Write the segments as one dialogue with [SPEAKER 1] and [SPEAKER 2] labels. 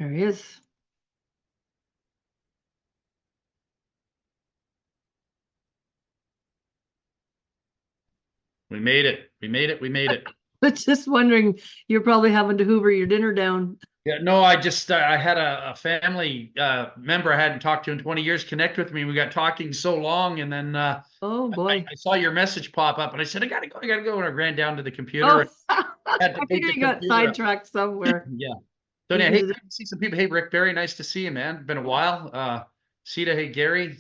[SPEAKER 1] There he is.
[SPEAKER 2] We made it. We made it. We made it.
[SPEAKER 1] But just wondering, you're probably having to hoover your dinner down.
[SPEAKER 2] Yeah, no, I just I had a family member I hadn't talked to in 20 years connect with me. We got talking so long, and then
[SPEAKER 1] Oh boy.
[SPEAKER 2] I saw your message pop up, and I said, I gotta go. And I ran down to the computer.
[SPEAKER 1] Oh,
[SPEAKER 2] And had to
[SPEAKER 1] I
[SPEAKER 2] boot
[SPEAKER 1] figured
[SPEAKER 2] the
[SPEAKER 1] you got
[SPEAKER 2] computer up.
[SPEAKER 1] sidetracked somewhere.
[SPEAKER 2] Yeah. So yeah, hey, good to see some people. Hey, Rick Barry, nice to see you, man. Been a while. Sita, hey, Gary.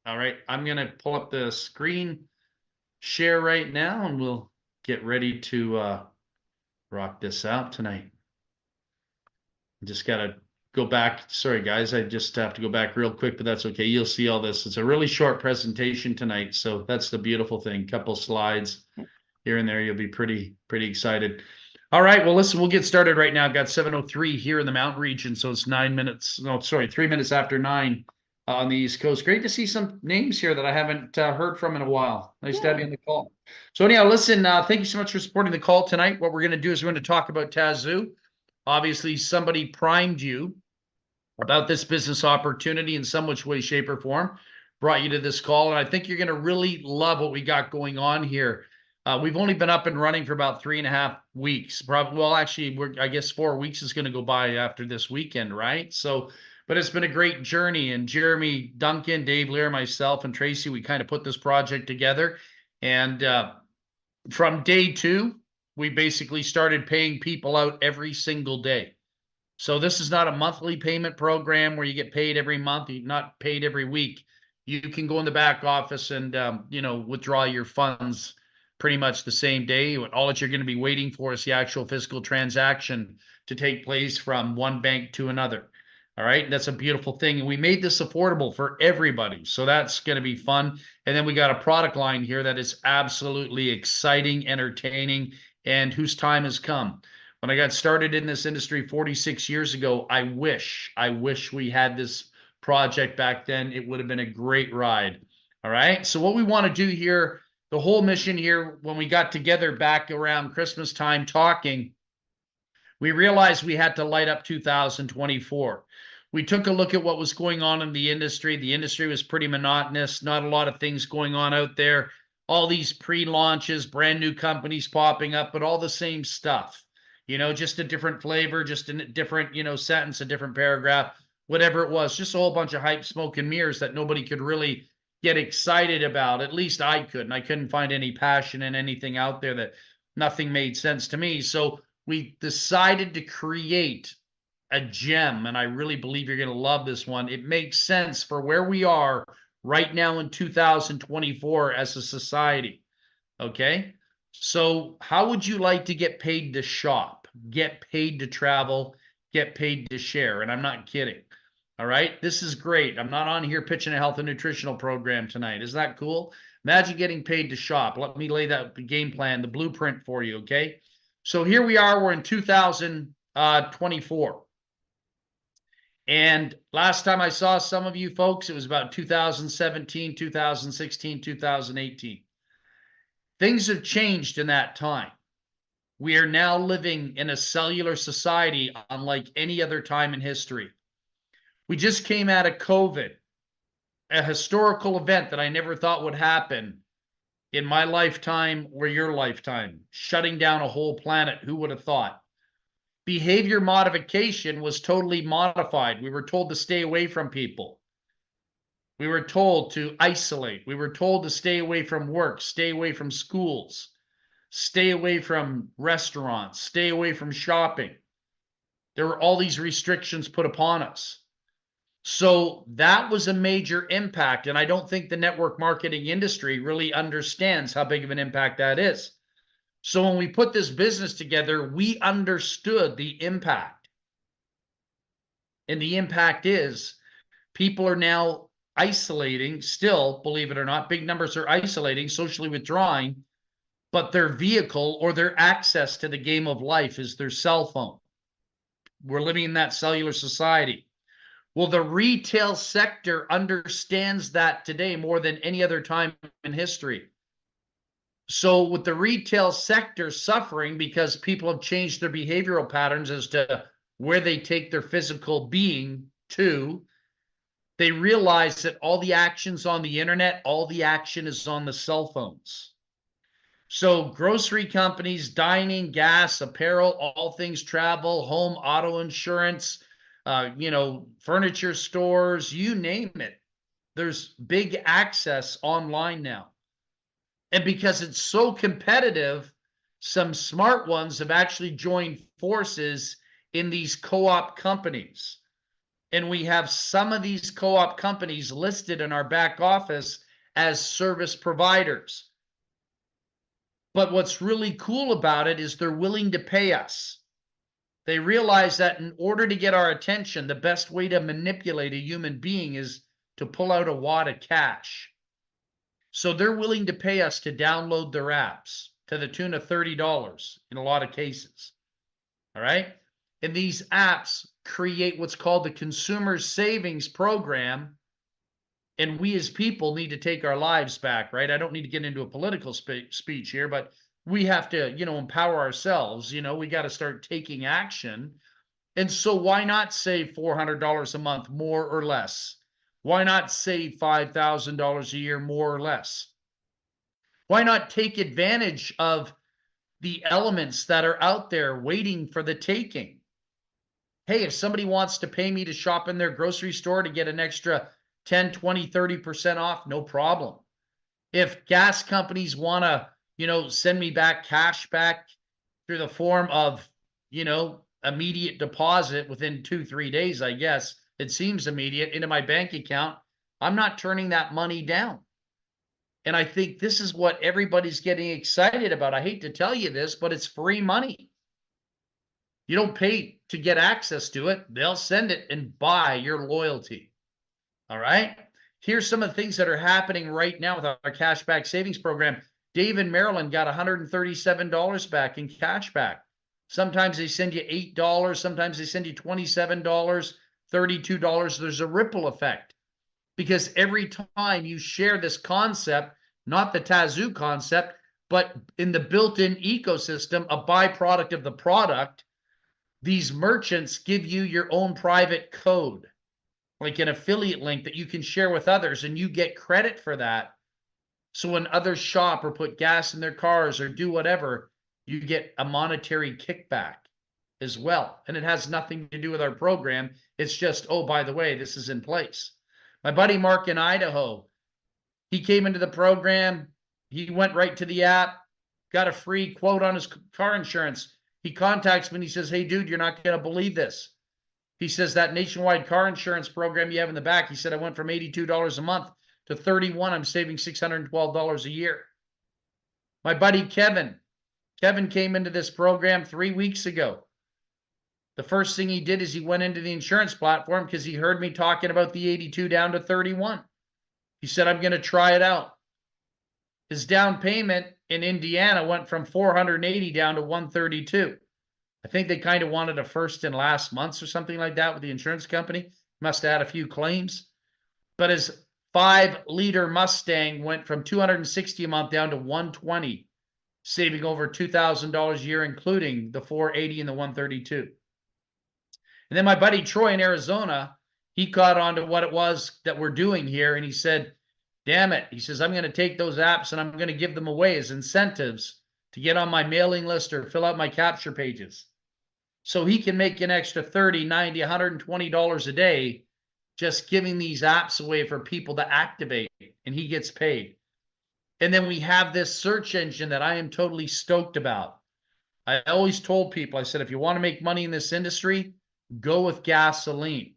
[SPEAKER 2] All right, I'm gonna pull up the screen share right now, and we'll get ready to rock this out tonight. Just gotta go back. Sorry, guys, I just have to go back real quick, but that's okay. You'll see all this. It's a really short presentation tonight, so that's the beautiful thing. Couple slides here and there. You'll be pretty excited. All right, well, listen, we'll get started right now. I've got 7:03 here in the Mountain Region, so it's 9 minutes. No, sorry, 3 minutes after 9 on the East Coast. Great to see some names here that I haven't heard from in a while. Nice to have you on the call. So anyhow, listen, thank you so much for supporting the call tonight. What we're going to do is we're going to talk about Tazew. Obviously, somebody primed you about this business opportunity in some which way, shape, or form, brought you to this call, and I think you're going to really love what we got going on here. We've only been up and running for about 3.5 weeks. Probably, well, actually, I guess 4 weeks is going to go by after this weekend, right? So, but it's been a great journey. And Jeremy Duncan, Dave Lear, myself, and Tracy, we kind of put this project together. And from day 2, we basically started paying people out every single day. So this is not a monthly payment program where you get paid every month, you're not paid every week. You can go in the back office and withdraw your funds pretty much the same day. All that you're going to be waiting for is the actual physical transaction to take place from one bank to another. All right, that's a beautiful thing. And we made this affordable for everybody. So that's going to be fun. And then we got a product line here that is absolutely exciting, entertaining, and whose time has come. When I got started in this industry 46 years ago, I wish we had this project back then. It would have been a great ride. All right. So what we want to do here, the whole mission here, when we got together back around Christmas time talking, we realized we had to light up 2024. We took a look at what was going on in the industry. The industry was pretty monotonous, not a lot of things going on out there. All these pre-launches, brand new companies popping up, but all the same stuff. Just a different flavor, just a different, sentence, a different paragraph, whatever it was, just a whole bunch of hype, smoke, and mirrors that nobody could really get excited about. At least I couldn't. I couldn't find any passion in anything out there. That nothing made sense to me. So we decided to create a gem, and I really believe you're going to love this one. It makes sense for where we are right now in 2024 as a society. Okay? So how would you like to get paid to shop, get paid to travel, get paid to share? And I'm not kidding. All right. This is great. I'm not on here pitching a health and nutritional program tonight. Isn't that cool? Imagine getting paid to shop. Let me lay that game plan, the blueprint for you. Okay. So here we are. We're in 2024. And last time I saw some of you folks, it was about 2017, 2016, 2018. Things have changed in that time. We are now living in a cellular society unlike any other time in history. We just came out of COVID, a historical event that I never thought would happen in my lifetime or your lifetime, shutting down a whole planet. Who would have thought? Behavior modification was totally modified. We were told to stay away from people. We were told to isolate. We were told to stay away from work, stay away from schools, stay away from restaurants, stay away from shopping. There were all these restrictions put upon us. So that was a major impact. And I don't think the network marketing industry really understands how big of an impact that is. So when we put this business together, we understood the impact. And the impact is people are now isolating, still, believe it or not, big numbers are isolating, socially withdrawing, but their vehicle or their access to the game of life is their cell phone. We're living in that cellular society. Well, the retail sector understands that today more than any other time in history. So with the retail sector suffering because people have changed their behavioral patterns as to where they take their physical being to. They realize that all the action's on the internet, all the action is on the cell phones. So grocery companies, dining, gas, apparel, all things travel, home, auto insurance, furniture stores, you name it. There's big access online now. And because it's so competitive, some smart ones have actually joined forces in these co-op companies. And we have some of these co-op companies listed in our back office as service providers. But what's really cool about it is they're willing to pay us. They realize that in order to get our attention, the best way to manipulate a human being is to pull out a wad of cash. So they're willing to pay us to download their apps to the tune of $30 in a lot of cases. All right. And these apps create what's called the Consumer Savings Program. And we as people need to take our lives back, right? I don't need to get into a political speech here, but we have to, empower ourselves. We got to start taking action. And so why not save $400 a month, more or less? Why not save $5,000 a year, more or less? Why not take advantage of the elements that are out there waiting for the taking? Hey, if somebody wants to pay me to shop in their grocery store to get an extra 10, 20, 30% off, no problem. If gas companies want to, send me back cash back through the form of, immediate deposit within 2-3 days, I guess it seems immediate, into my bank account, I'm not turning that money down. And I think this is what everybody's getting excited about. I hate to tell you this, but it's free money. You don't pay to get access to it. They'll send it and buy your loyalty. All right. Here's some of the things that are happening right now with our cashback savings program. Dave in Maryland got $137 back in cash back. Sometimes they send you $8. Sometimes they send you $27, $32. There's a ripple effect because every time you share this concept, not the Tazew concept, but in the built-in ecosystem, a byproduct of the product, these merchants give you your own private code, like an affiliate link that you can share with others, and you get credit for that. So when others shop or put gas in their cars or do whatever, you get a monetary kickback as well. And it has nothing to do with our program. It's just, oh, by the way, this is in place. My buddy Mark in Idaho, he came into the program. He went right to the app, got a free quote on his car insurance. He contacts me and he says, hey, dude, you're not going to believe this. He says that nationwide car insurance program you have in the back, he said, I went from $82 a month to $31. I'm saving $612 a year. My buddy Kevin came into this program 3 weeks ago. The first thing he did is he went into the insurance platform because he heard me talking about the 82 down to 31. He said, I'm going to try it out. His down payment in Indiana went from 480 down to 132. I think they kind of wanted a first and last months or something like that with the insurance company. Must have had a few claims. But his 5-liter Mustang went from $260 a month down to $120, saving over $2,000 a year, including the 480 and the 132. And then my buddy Troy in Arizona, he caught on to what it was that we're doing here. And he said, damn it. He says, I'm going to take those apps and I'm going to give them away as incentives to get on my mailing list or fill out my capture pages. So he can make an extra $30, $90, $120 a day just giving these apps away for people to activate, and he gets paid. And then we have this search engine that I am totally stoked about. I always told people, I said, if you want to make money in this industry, go with gasoline.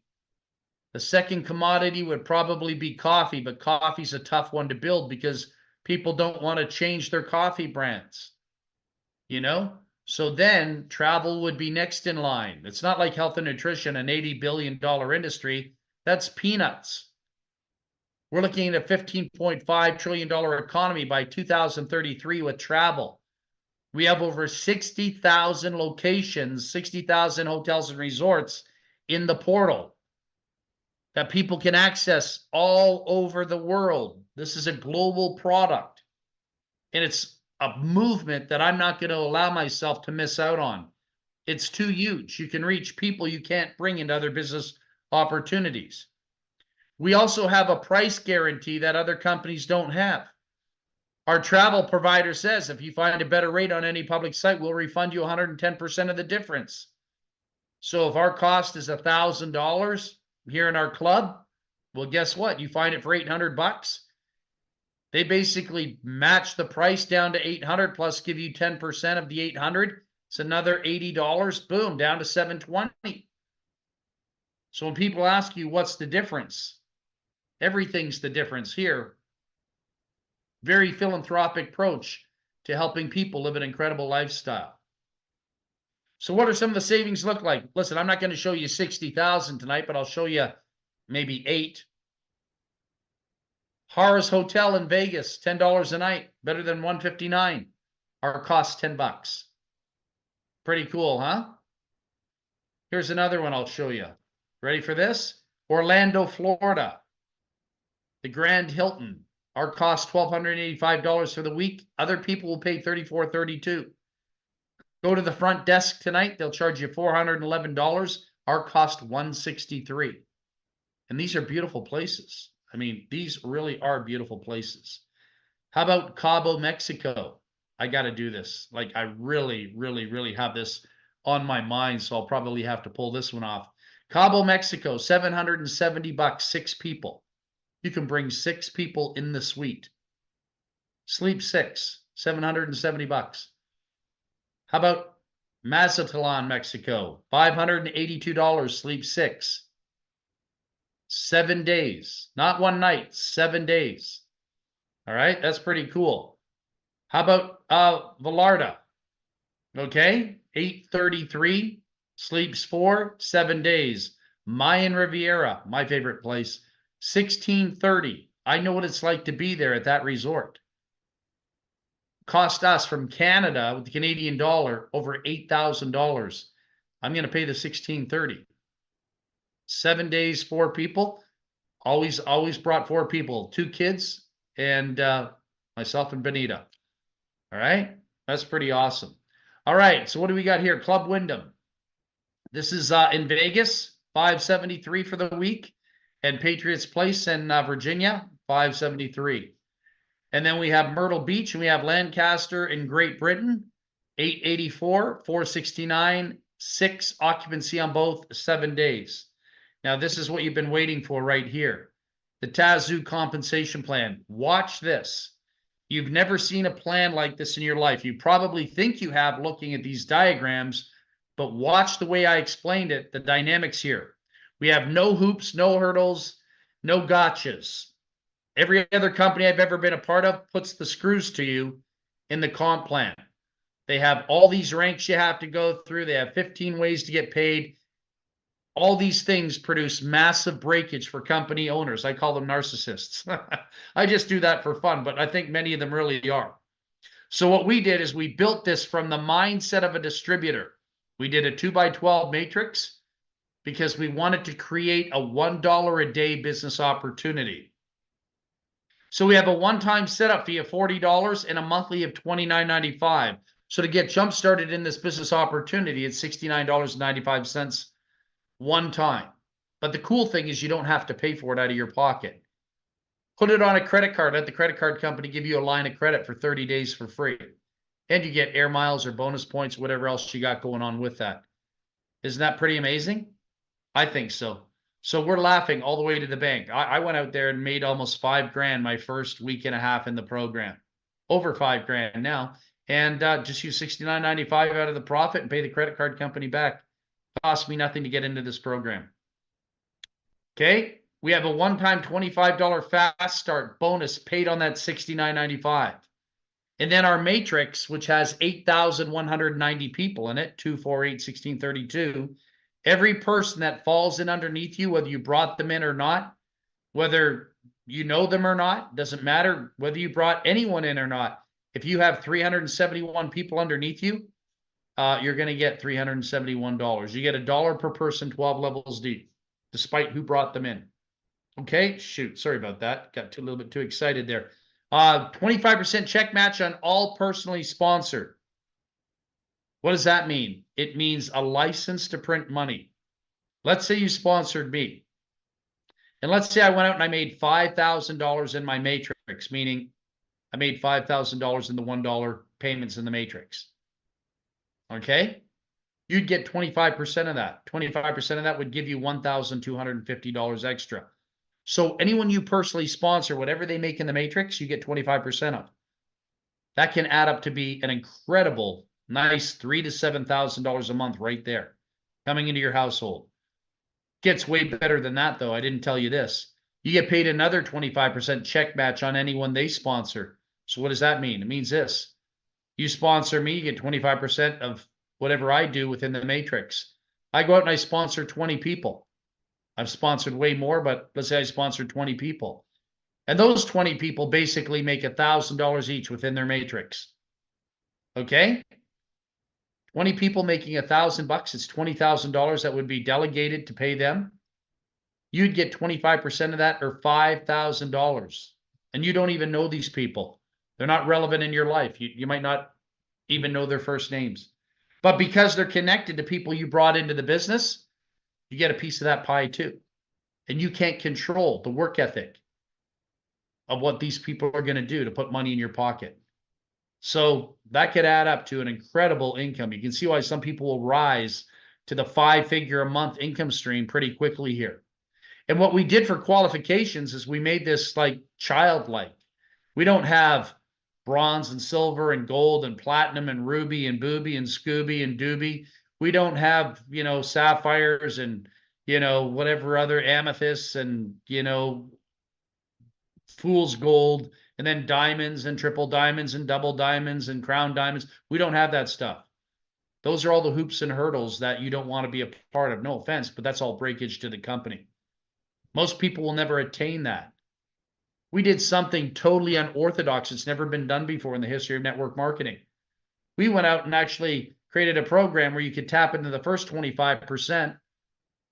[SPEAKER 2] The second commodity would probably be coffee, but coffee's a tough one to build because people don't want to change their coffee brands, So then travel would be next in line. It's not like health and nutrition, an $80 billion industry. That's peanuts. We're looking at a $15.5 trillion economy by 2033 with travel. We have over 60,000 locations, 60,000 hotels and resorts in the portal that people can access all over the world. This is a global product. And it's a movement that I'm not going to allow myself to miss out on. It's too huge. You can reach people you can't bring into other business opportunities. We also have a price guarantee that other companies don't have. Our travel provider says if you find a better rate on any public site, we'll refund you 110% of the difference. So if our cost is $1,000 here in our club, well, guess what? You find it for $800. They basically match the price down to $800 plus give you 10% of the $800. It's another $80. Boom, down to $720. So when people ask you what's the difference, everything's the difference here. Very philanthropic approach to helping people live an incredible lifestyle. So what are some of the savings look like? Listen, I'm not going to show you 60,000 tonight, but I'll show you maybe 8. Harrah's Hotel in Vegas, $10 a night, better than $159. Our cost $10. Pretty cool, huh? Here's another one I'll show you. Ready for this? Orlando, Florida. The Grand Hilton. Our cost $1,285 for the week. Other people will pay $34, $32. Go to the front desk tonight. They'll charge you $411. Our cost $163. And these are beautiful places. I mean, these really are beautiful places. How about Cabo, Mexico? I got to do this. Like, I really, really, really have this on my mind, so I'll probably have to pull this one off. Cabo, Mexico, $770, 6 people. You can bring 6 people in the suite. Sleep 6, $770. How about Mazatlan, Mexico? $582, sleep 6. 7 days, not 1 night, 7 days. All right, that's pretty cool. How about Vallarta? Okay, $833, sleeps 4, 7 days. Mayan Riviera, my favorite place, $1630. I know what it's like to be there at that resort. Cost us from Canada with the Canadian dollar over $8,000. I'm going to pay the $1630. 7 days, 4 people. Always brought 4 people, 2 kids and myself and Benita. All right, that's pretty awesome. All right, so what do we got here? Club Wyndham. This is in Vegas, $573 for the week, and Patriots Place in Virginia, $573. And then we have Myrtle Beach and we have Lancaster in Great Britain, $884, $469, 6 occupancy on both, 7 days. Now, this is what you've been waiting for right here. The Tazew compensation plan. Watch this. You've never seen a plan like this in your life. You probably think you have looking at these diagrams, but watch the way I explained it, the dynamics here. We have no hoops, no hurdles, no gotchas. Every other company I've ever been a part of puts the screws to you in the comp plan. They have all these ranks you have to go through. They have 15 ways to get paid. All these things produce massive breakage for company owners. I call them narcissists. I just do that for fun, but I think many of them really are. So what we did is we built this from the mindset of a distributor. We did a 2x12 matrix because we wanted to create a $1 a day business opportunity. So we have a one-time setup fee of $40 and a monthly of $29.95. So to get jump started in this business opportunity, it's $69.95 one time. But the cool thing is you don't have to pay for it out of your pocket. Put it on a credit card. Let the credit card company give you a line of credit for 30 days for free. And you get air miles or bonus points, whatever else you got going on with that. Isn't that pretty amazing? I think so. So we're laughing all the way to the bank. I went out there and made almost $5,000 my first week and a half in the program. Over $5,000 now. And just use $69.95 out of the profit and pay the credit card company back. Cost me nothing to get into this program. Okay, we have a one-time $25 fast start bonus paid on that $69.95. And then our matrix, which has 8,190 people in it, 2, 4, 8, 16, 32. Every person that falls in underneath you, whether you brought them in or not, whether you know them or not, doesn't matter whether you brought anyone in or not. If you have 371 people underneath you, you're going to get $371. You get $1 per person, 12 levels deep, despite who brought them in. Okay, shoot, sorry about that. Got a little bit too excited there. 25% check match on all personally sponsored. What does that mean? It means a license to print money. Let's say you sponsored me. And let's say I went out and I made $5,000 in my matrix, meaning I made $5,000 in the $1 payments in the matrix. Okay? You'd get 25% of that. 25% of that would give you $1,250 extra. So anyone you personally sponsor, whatever they make in the matrix, you get 25% of. That can add up to be an incredible, nice $3,000 to $7,000 a month right there coming into your household. Gets way better than that, though. I didn't tell you this. You get paid another 25% check match on anyone they sponsor. So what does that mean? It means this. You sponsor me, you get 25% of whatever I do within the matrix. I go out and I sponsor 20 people. I've sponsored way more, but let's say I sponsored 20 people. And those 20 people basically make $1,000 each within their matrix. Okay? 20 people making $1,000, it's $20,000 that would be delegated to pay them. You'd get 25% of that, or $5,000. And you don't even know these people. They're not relevant in your life. You might not even know their first names. But because they're connected to people you brought into the business, you get a piece of that pie too. And you can't control the work ethic of what these people are going to do to put money in your pocket. So that could add up to an incredible income. You can see why some people will rise to the 5-figure a month income stream pretty quickly here. And what we did for qualifications is we made this like childlike. We don't have bronze and silver and gold and platinum and ruby and booby and scooby and doobie. We don't have, sapphires and, whatever other amethysts and, fool's gold, and then diamonds and triple diamonds and double diamonds and crown diamonds. We don't have that stuff. Those are all the hoops and hurdles that you don't want to be a part of. No offense, but that's all breakage to the company. Most people will never attain that. We did something totally unorthodox. It's never been done before in the history of network marketing. We went out and actually created a program where you could tap into the first 25%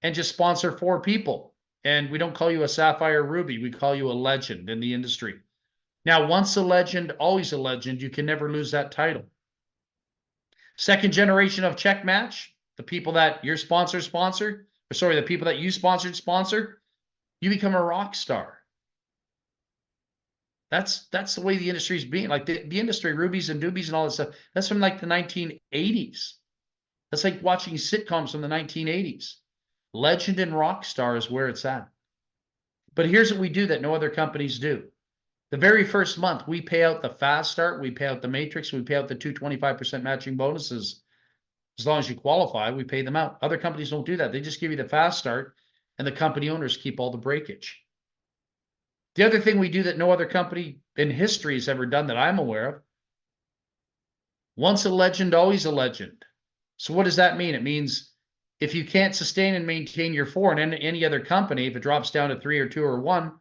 [SPEAKER 2] and just sponsor 4 people. And we don't call you a sapphire ruby. We call you a legend in the industry. Now, once a legend, always a legend. You can never lose that title. Second generation of check match, the people that your the people that you sponsor, you become a rock star. That's the way the industry is being. Like the industry, rubies and doobies and all that stuff, that's from like the 1980s. That's like watching sitcoms from the 1980s. Legend and rock star is where it's at. But here's what we do that no other companies do. The very first month, we pay out the fast start, we pay out the matrix, we pay out the 225% matching bonuses. As long as you qualify, we pay them out. Other companies don't do that. They just give you the fast start, and the company owners keep all the breakage. The other thing we do that no other company in history has ever done that I'm aware of, once a legend, always a legend. So what does that mean? It means if you can't sustain and maintain your 4 in any other company, if it drops down to 3 or 2 or 1,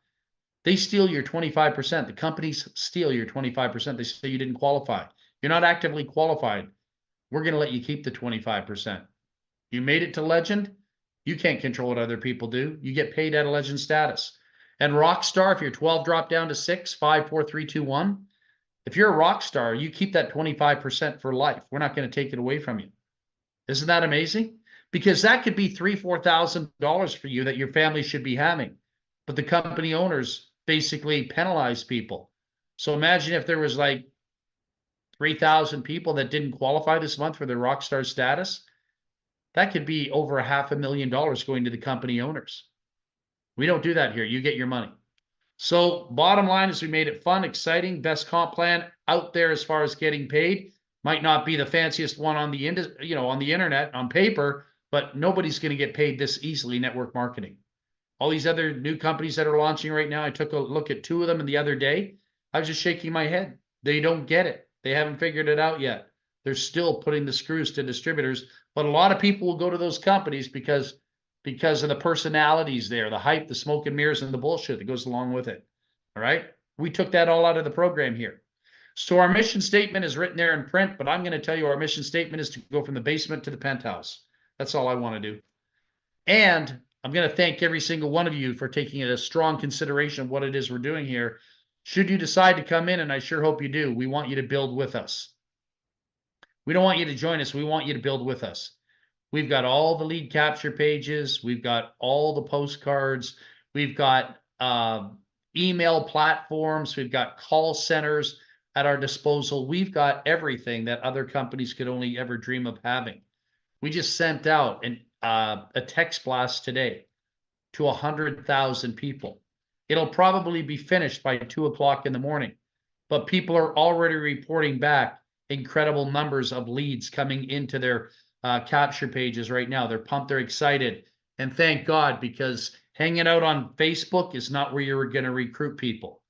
[SPEAKER 2] they steal your 25%. The companies steal your 25%. They say you didn't qualify. You're not actively qualified. We're going to let you keep the 25%. You made it to legend. You can't control what other people do. You get paid at a legend status. And rock star, if you're 12, drop down to 6, 5, 4, 3, 2, 1. If you're a rock star, you keep that 25% for life. We're not going to take it away from you. Isn't that amazing? Because that could be $3,000, $4,000 for you that your family should be having. But the company owners basically penalize people. So imagine if there was like 3,000 people that didn't qualify this month for their rock star status. That could be over $500,000 going to the company owners. We don't do that here. You get your money. So bottom line is we made it fun, exciting, best comp plan out there as far as getting paid. Might not be the fanciest one on the on the internet, on paper, but nobody's going to get paid this easily network marketing. All these other new companies that are launching right now, I took a look at 2 of them the other day. I was just shaking my head. They don't get it. They haven't figured it out yet. They're still putting the screws to distributors. But a lot of people will go to those companies because of the personalities there, the hype, the smoke and mirrors, and the bullshit that goes along with it. All right? We took that all out of the program here. So our mission statement is written there in print, but I'm going to tell you our mission statement is to go from the basement to the penthouse. That's all I want to do. And I'm going to thank every single one of you for taking a strong consideration of what it is we're doing here. Should you decide to come in, and I sure hope you do, we want you to build with us. We don't want you to join us. We want you to build with us. We've got all the lead capture pages. We've got all the postcards. We've got email platforms. We've got call centers at our disposal. We've got everything that other companies could only ever dream of having. We just sent out a text blast today to 100,000 people. It'll probably be finished by 2 o'clock in the morning, but people are already reporting back incredible numbers of leads coming into their capture pages right now. They're pumped, they're excited, and thank God, because hanging out on Facebook is not where you're going to recruit people.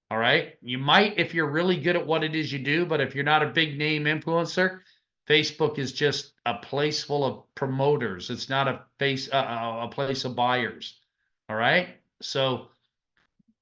[SPEAKER 2] All right, you might if you're really good at what it is you do, but if you're not a big name influencer, Facebook is just a place full of promoters. It's not a place of buyers. All right, so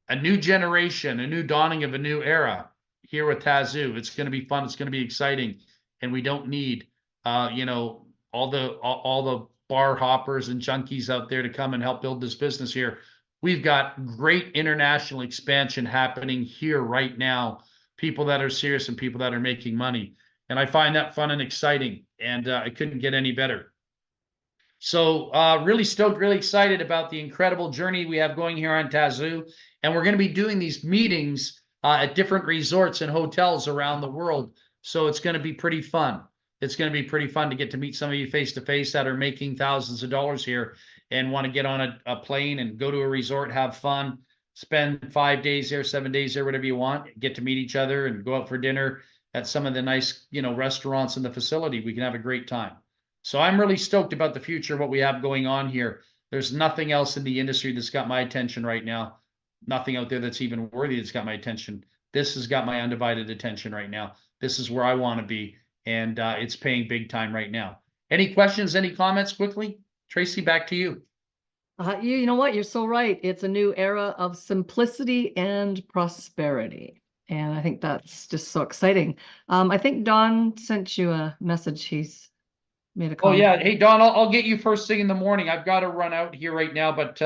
[SPEAKER 2] a new generation, a new dawning of a new era here with Tazew. It's going to be fun. It's going to be exciting, and we don't need all the bar hoppers and junkies out there to come and help build this business here. We've got great international expansion happening here right now. People that are serious and people that are making money. And I find that fun and exciting, and I couldn't get any better. So really stoked, really excited about the incredible journey we have going here on Tazew. And we're going to be doing these meetings at different resorts and hotels around the world. So it's going to be pretty fun. It's going to be pretty fun to get to meet some of you face to face that are making thousands of dollars here and want to get on a plane and go to a resort, have fun, spend 5 days there, 7 days there, whatever you want, get to meet each other and go out for dinner at some of the nice, restaurants in the facility. We can have a great time. So I'm really stoked about the future, what we have going on here. There's nothing else in the industry that's got my attention right now. Nothing out there that's even worthy that's got my attention. This has got my undivided attention right now. This is where I want to be, and it's paying big time right now. Any questions, any comments quickly? Tracy, back to you.
[SPEAKER 1] You know what? You're so right. It's a new era of simplicity and prosperity. And I think that's just so exciting. I think Don sent you a message. He's made a comment.
[SPEAKER 2] Oh, yeah. Hey, Don, I'll get you first thing in the morning. I've got to run out here right now, but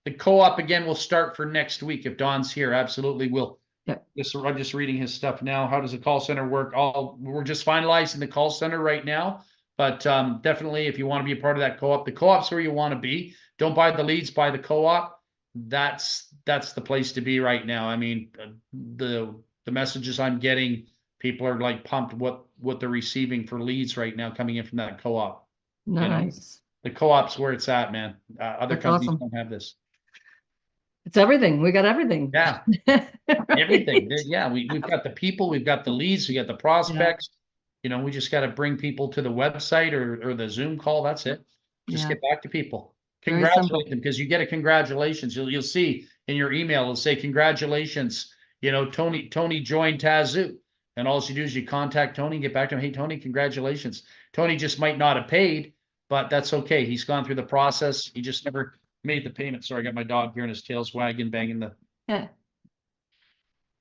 [SPEAKER 2] the co-op again will start for next week. If Don's here, absolutely will. Yeah. I'm just reading his stuff now. How does the call center work? We're just finalizing the call center right now, but definitely if you want to be a part of that co-op, the co-op's where you want to be. Don't buy the leads, buy the co-op. That's the place to be right now. I mean, the messages I'm getting, people are like pumped what they're receiving for leads right now coming in from that co-op.
[SPEAKER 1] Nice.
[SPEAKER 2] The co-op's where it's at, man. Other companies don't have this.
[SPEAKER 1] It's everything. We got everything.
[SPEAKER 2] Yeah. Everything. Yeah. We've got the people, we've got the leads, we got the prospects. Yeah. We just got to bring people to the website or the Zoom call. That's it. Just get back to people. Congratulate them, because you get a congratulations. You'll see in your email, it'll say congratulations. Tony joined Tazew. And all you do is you contact Tony, get back to him. Hey, Tony, congratulations. Tony just might not have paid, but that's okay. He's gone through the process. He just never made the payment. Sorry, I got my dog here and his tail's wagging, banging the.
[SPEAKER 1] Yeah.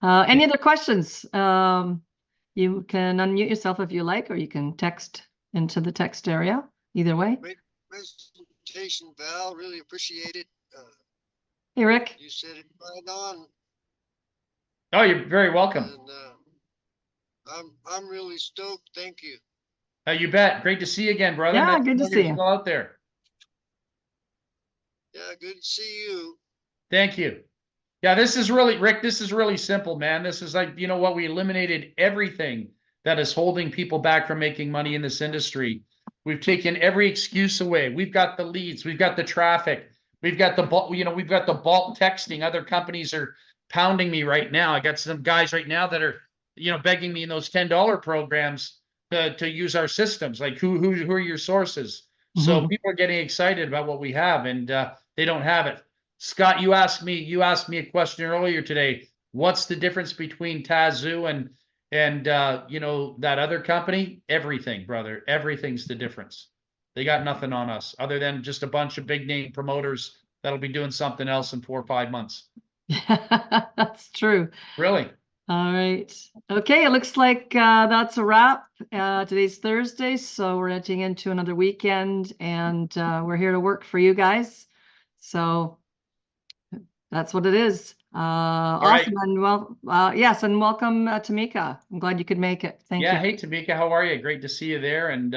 [SPEAKER 1] Any other questions? You can unmute yourself if you like, or you can text into the text area. Either way.
[SPEAKER 3] Great presentation, Val. Really appreciate it.
[SPEAKER 1] Hey, Rick.
[SPEAKER 3] You said it right on.
[SPEAKER 2] Oh, you're very welcome.
[SPEAKER 3] And I'm really stoked. Thank you.
[SPEAKER 2] You bet. Great to see you again, brother.
[SPEAKER 1] Yeah, good to see you.
[SPEAKER 2] Still out there.
[SPEAKER 3] Yeah, good to see you.
[SPEAKER 2] Thank you. Yeah, this is really, Rick, this is really simple, man. This is like, what, we eliminated everything that is holding people back from making money in this industry. We've taken every excuse away. We've got the leads, we've got the traffic, we've got the we've got the bulk texting. Other companies are pounding me right now. I got some guys right now that are, begging me in those $10 programs to use our systems. Like who are your sources? Mm-hmm. So people are getting excited about what we have, and they don't have it. Scott, you asked me a question earlier today. What's the difference between Tazew and that other company? Everything, brother. Everything's the difference. They got nothing on us other than just a bunch of big name promoters that'll be doing something else in 4 or 5 months.
[SPEAKER 1] That's true.
[SPEAKER 2] Really?
[SPEAKER 1] All right. Okay. It looks like that's a wrap. Today's Thursday, so we're edging into another weekend, and we're here to work for you guys. So that's what it is.
[SPEAKER 2] right.
[SPEAKER 1] Awesome. And well, yes, and welcome, Tamika. I'm glad you could make it. Thank
[SPEAKER 2] Yeah.
[SPEAKER 1] you.
[SPEAKER 2] Hey, Tamika, how are you? Great to see you there. And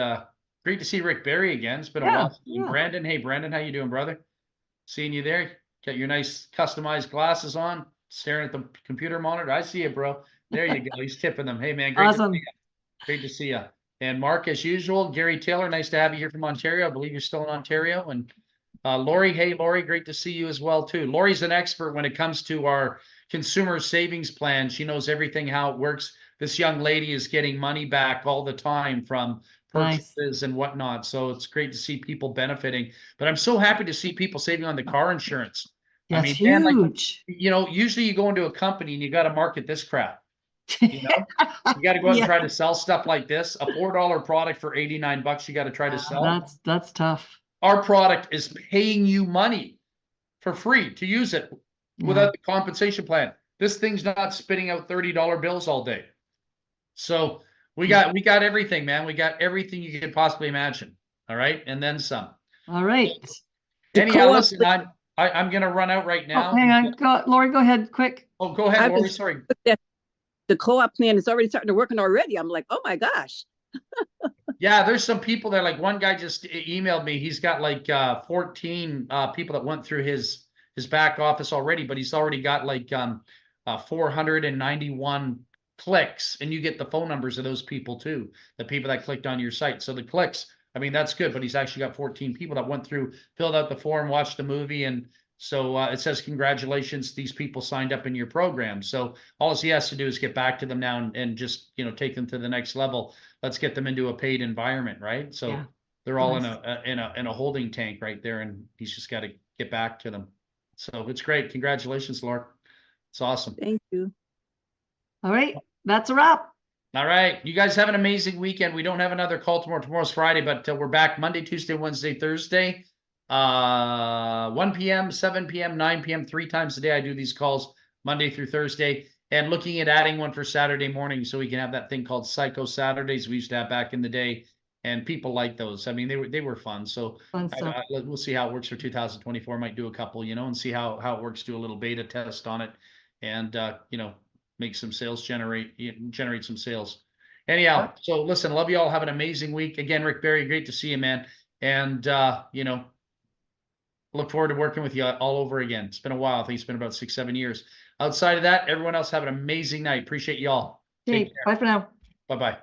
[SPEAKER 2] great to see Rick Barry again. It's been a
[SPEAKER 1] Yeah,
[SPEAKER 2] while.
[SPEAKER 1] yeah.
[SPEAKER 2] Brandon. Hey, Brandon, how you doing, brother? Seeing you there. Got your nice customized glasses on, staring at the computer monitor. I see you, bro. There you go. He's tipping them. Hey, man, great to see
[SPEAKER 1] Awesome.
[SPEAKER 2] you. Great to see you. And Mark, as usual, Gary Taylor, nice to have you here from Ontario. I believe you're still in Ontario. And Lori, hey, Lori, great to see you as well, too. Lori's an expert when it comes to our consumer savings plan. She knows everything, how it works. This young lady is getting money back all the time from
[SPEAKER 1] Nice.
[SPEAKER 2] purchases and whatnot. So it's great to see people benefiting. But I'm so happy to see people saving on the car insurance.
[SPEAKER 1] Yeah,
[SPEAKER 2] I
[SPEAKER 1] it's
[SPEAKER 2] mean, man, like,
[SPEAKER 1] huge.
[SPEAKER 2] you know, usually you go into a company and you got to market this crap. You know, you got to go out and try to sell stuff like this. A $4 product for 89 bucks, you got to try to sell.
[SPEAKER 1] That's tough.
[SPEAKER 2] Our product is paying you money for free to use it without the compensation plan. This thing's not spitting out $30 bills all day. So we got everything, man. We got everything you could possibly imagine. All right, and then some.
[SPEAKER 1] All right.
[SPEAKER 2] Anyhow, listen, I'm gonna run out right now.
[SPEAKER 1] Oh, hang on, Lori, go ahead, quick.
[SPEAKER 2] Oh, go ahead, Lori. Sorry.
[SPEAKER 4] The co-op plan is already starting to work already. I'm like, oh my gosh.
[SPEAKER 2] Yeah, there's some people that, like, one guy just emailed me. He's got like 14 people that went through his back office already, but he's already got like 491 clicks, and you get the phone numbers of those people too, the people that clicked on your site. So the clicks, I mean, that's good, but he's actually got 14 people that went through, filled out the form, watched the movie, and so it says, congratulations, these people signed up in your program. So all he has to do is get back to them now and just, you know, take them to the next level. Let's get them into a paid environment, right? So they're all in a holding tank right there, and he's just got to get back to them. So it's great. Congratulations, Laura. It's awesome.
[SPEAKER 4] Thank you.
[SPEAKER 1] All right, that's a wrap.
[SPEAKER 2] All right, you guys have an amazing weekend. We don't have another call tomorrow. Tomorrow's Friday, but we're back Monday, Tuesday, Wednesday, Thursday. 1 p.m., 7 p.m., 9 p.m., 3 times a day. I do these calls Monday through Thursday, and looking at adding one for Saturday morning so we can have that thing called Psycho Saturdays we used to have back in the day, and people like those. I mean, they were fun. So we'll see how it works for 2024. Might do a couple, you know, and see how it works. Do a little beta test on it, and you know, make some sales, generate some sales. Anyhow, so listen, love you all. Have an amazing week. Again, Rick Barry, great to see you, man. And you know, look forward to working with you all over again. It's been a while. I think it's been about 6-7 years. Outside of that, everyone else have an amazing night. Appreciate you all.
[SPEAKER 1] Okay, bye for now.
[SPEAKER 2] Bye-bye.